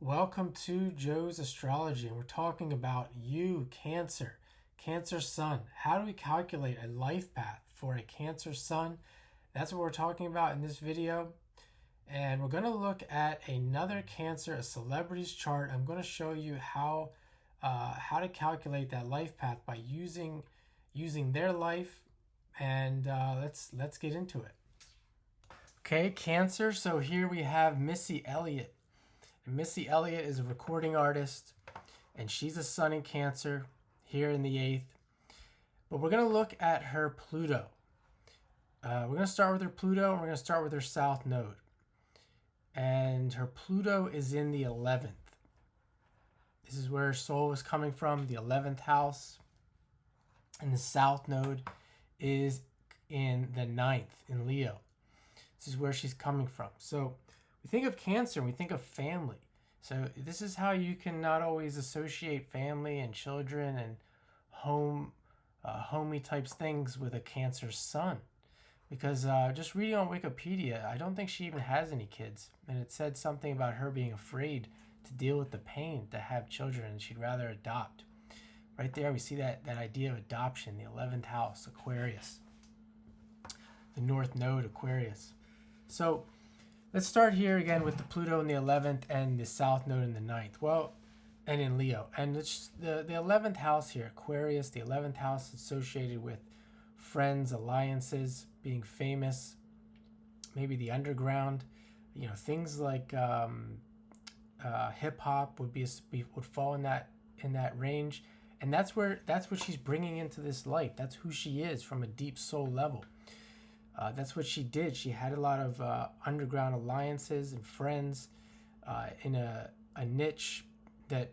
Welcome to Joe's Astrology, and we're talking about you, Cancer, Cancer Sun. How do we calculate a life path for a Cancer Sun? That's what we're talking about in this video. And we're going to look at another Cancer, a celebrity's chart. I'm going to show you how to calculate that life path by using their life, and let's get into it. Okay, Cancer. So here we have Missy Elliot. Missy Elliot is a recording artist, and she's a Sun in Cancer here in the 8th. But we're going to look at her Pluto. We're going to start with her Pluto, and we're going to start with her South Node. And her Pluto is in the 11th. This is where her soul is coming from, the 11th house. And the South Node is in the 9th, in Leo. This is where she's coming from. So we think of Cancer, we think of family. So this is how you can not always associate family and children and homey types things with a Cancer Sun. Because just reading on Wikipedia, I don't think she even has any kids. And it said something about her being afraid to deal with the pain to have children, and she'd rather adopt. Right there, we see that idea of adoption, the 11th house, Aquarius. The North Node, Aquarius. So let's start here again with the Pluto in the 11th and the South Node in the 9th. Well, and in Leo. And it's the 11th house here, Aquarius, the 11th house associated with friends, alliances, being famous, maybe the underground, things like hip hop would fall in that range. And that's what she's bringing into this life. That's who she is from a deep soul level. That's what she did. She had a lot of underground alliances and friends in a niche that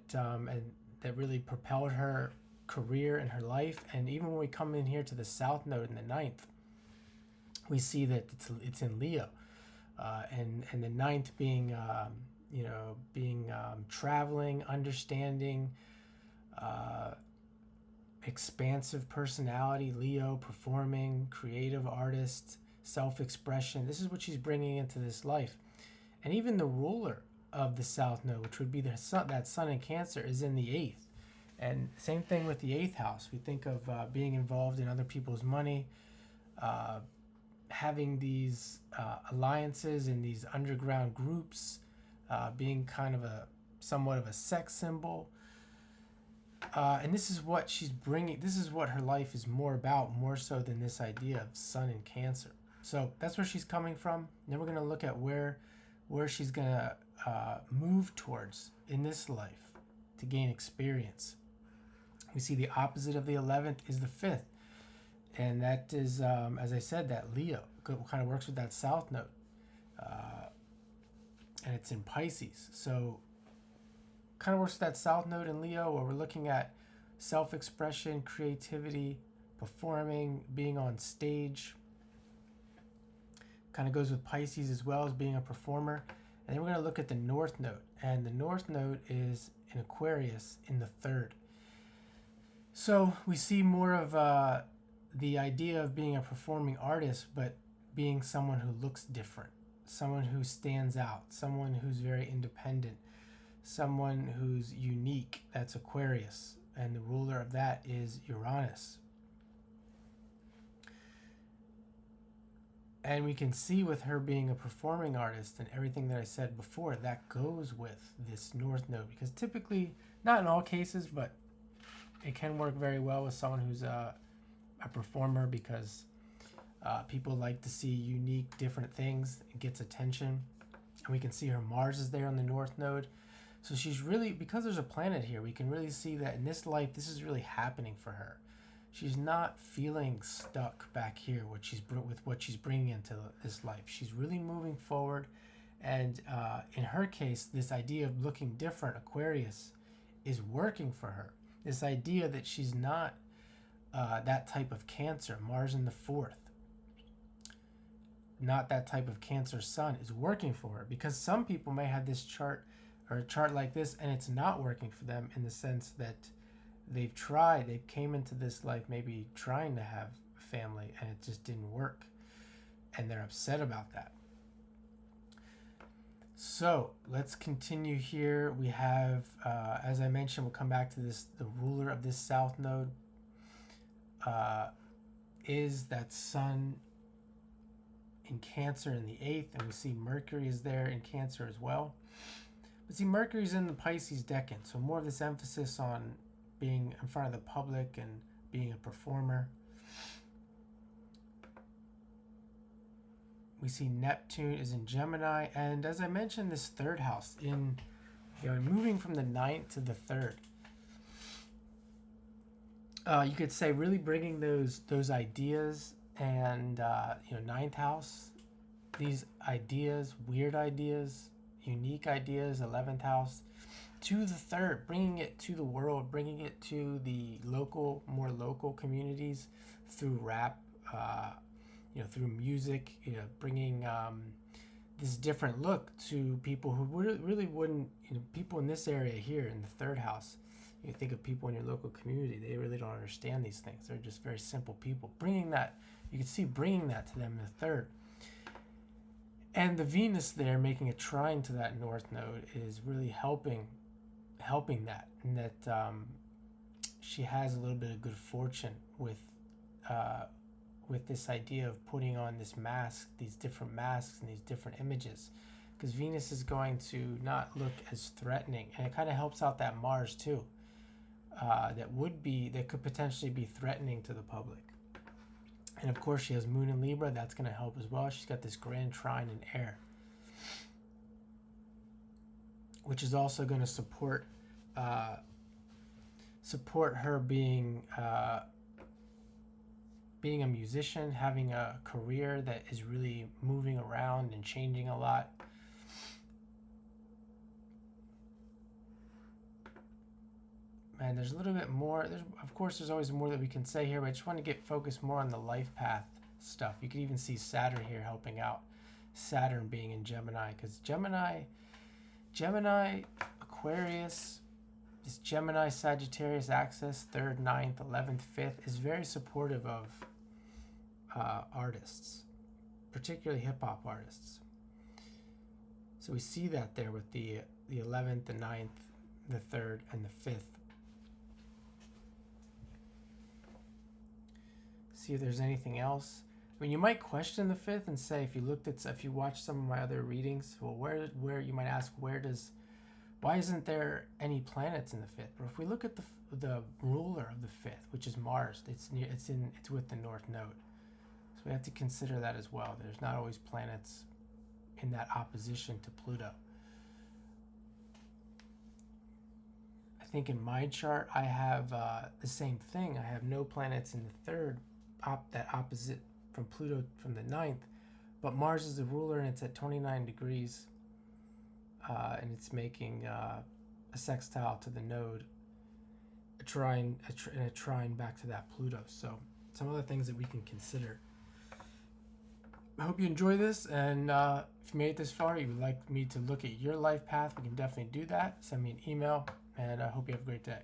really propelled her career and her life. And even when we come in here to the South Node in the 9th, we see that it's in Leo, and the 9th being traveling, understanding, expansive personality, Leo, performing, creative artist, self-expression. This is what she's bringing into this life. And even the ruler of the South Node, which would be the sun, that Sun in Cancer, is in the 8th. And same thing with the 8th house. We think of being involved in other people's money, having these alliances in these underground groups, being kind of somewhat of a sex symbol. And this is what she's bringing. This is what her life is more about, more so than this idea of Sun in Cancer. So that's where she's coming from. Then we're going to look at where she's going to move towards in this life to gain experience. We see the opposite of the 11th is the 5th. And that is, as I said, that Leo kind of works with that South Node. And it's in Pisces. So kind of works with that South Node in Leo, where we're looking at self-expression, creativity, performing, being on stage. Kind of goes with Pisces as well as being a performer. And then we're going to look at the North Node. And the North Node is in Aquarius in the 3rd. So we see more of the idea of being a performing artist, but being someone who looks different, someone who stands out, someone who's very independent, someone who's unique. That's Aquarius, and the ruler of that is Uranus. And we can see with her being a performing artist and everything that I said before, that goes with this North Node, because typically, not in all cases, but it can work very well with someone who's a performer, because people like to see unique, different things. It gets attention. And we can see her Mars is there on the North Node. So she's really, because there's a planet here, we can really see that in this life, this is really happening for her. She's not feeling stuck back here with what she's bringing into this life. She's really moving forward. And in her case, this idea of looking different, Aquarius, is working for her. This idea that she's not that type of Cancer, Mars in the 4th, not that type of Cancer Sun, is working for her. Because some people may have this chart or a chart like this, and it's not working for them, in the sense that they came into this life maybe trying to have family, and it just didn't work, and they're upset about that. So let's continue here. We have, as I mentioned, we'll come back to this. The ruler of this south node is that sun in Cancer in the 8th, and we see Mercury is there in Cancer as well. But see, Mercury's in the Pisces decan, so more of this emphasis on being in front of the public and being a performer. We see Neptune is in Gemini, and as I mentioned, this third house in, moving from the 9th to the 3rd. You could say really bringing those ideas and 9th house, these ideas, weird ideas, unique ideas, 11th house, to the 3rd, bringing it to the world, bringing it to the more local communities through rap, through music, bringing this different look to people who really wouldn't, people in this area here in the 3rd house. You think of people in your local community, they really don't understand these things. They're just very simple people. Bringing that, you can see bringing that to them in the 3rd. And the Venus there making a trine to that north node is really helping that, and that she has a little bit of good fortune with this idea of putting on this mask, these different masks and these different images, because Venus is going to not look as threatening, and it kind of helps out that Mars too. That could potentially be threatening to the public. And of course, she has Moon in Libra. That's going to help as well. She's got this grand trine in air, which is also going to support her being a musician, having a career that is really moving around and changing a lot. And there's a little bit more. There's always more that we can say here, but I just want to get focused more on the life path stuff. You can even see Saturn here helping out. Saturn being in Gemini, because Gemini, Aquarius, this Gemini Sagittarius axis, 3rd, 9th, 11th, 5th, is very supportive of artists, particularly hip-hop artists. So we see that there with the 11th, the 9th, the 3rd, and the 5th. See if there's anything else. I mean, you might question the 5th and say, if you watch some of my other readings, well, where you might ask, why isn't there any planets in the 5th? But if we look at the ruler of the 5th, which is Mars, it's with the North Node. So we have to consider that as well. There's not always planets in that opposition to Pluto. I think in my chart, I have the same thing. I have no planets in the 3rd, that opposite from Pluto from the 9th, but Mars is the ruler and it's at 29 degrees, and it's making a sextile to the node, a trine back to that Pluto. So some other things that we can consider. I hope you enjoy this, and if you made it this far, you would like me to look at your life path, we can definitely do that. Send me an email, and I hope you have a great day.